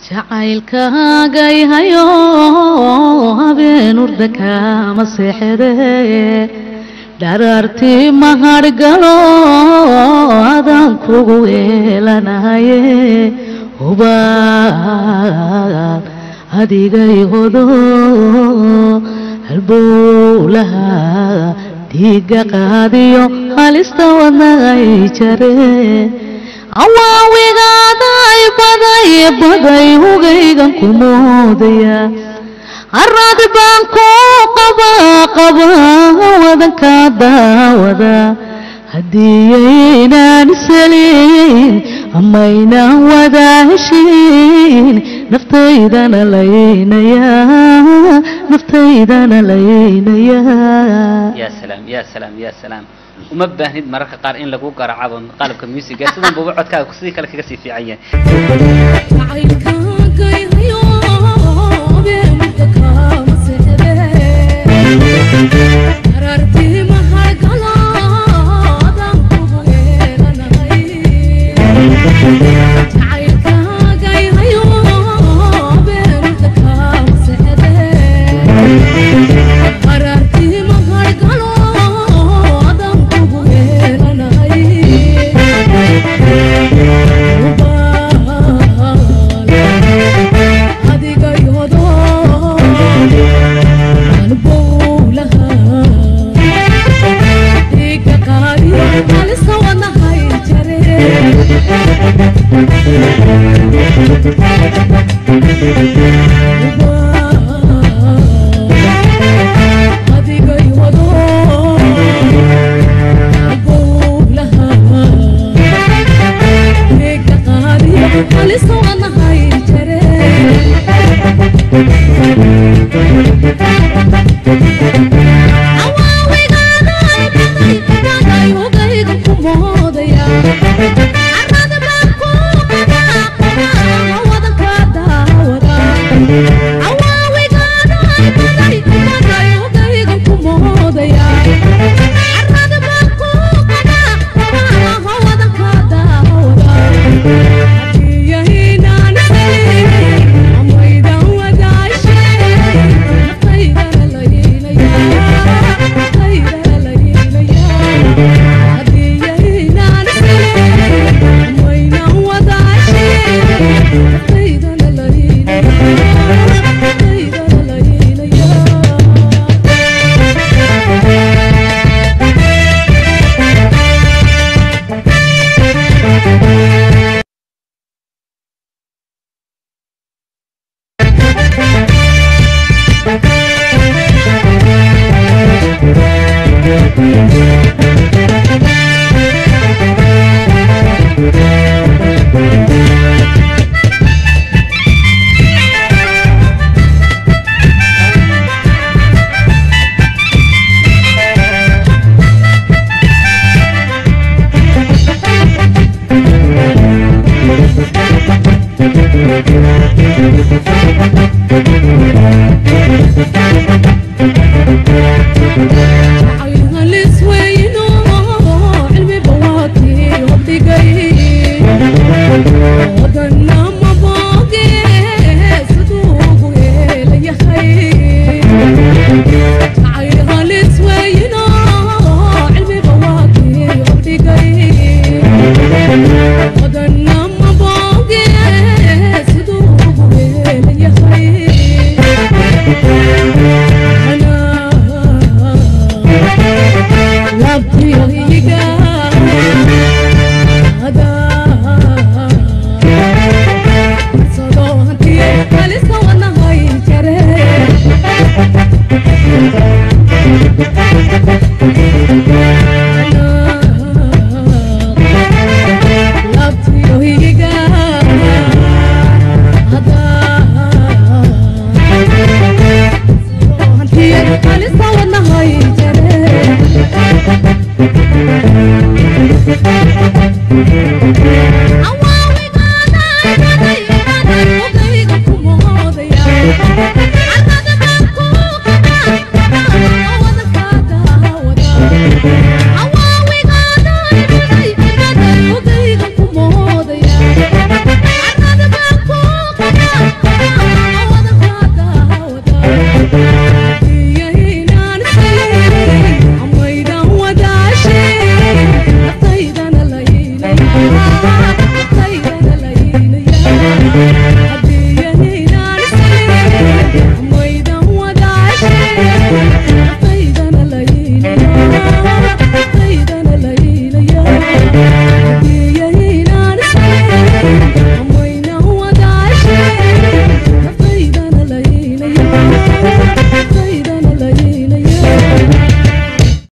jacaylkaaga ihayo habeen urdaka masexde daraartii mahadgalo adaan kugu eelanahaye hubaal adigaygodo halbowlaha dhiiga qaadiyo halista wadnagay jare awaawigaada baday hugaygan ku moodaya arad baan ku qaba wadanka daawada hadiyaynaan saliin amaynaan wada heshiin naftaydana laynaya يا سلام يا سلام يا سلام وما باهند مركا قار إن لقوا قرعة قالب كميوسي قال سيدنا بوعد كذا كسي كلا كسي في عين علمي بواكي وبدقي وضنا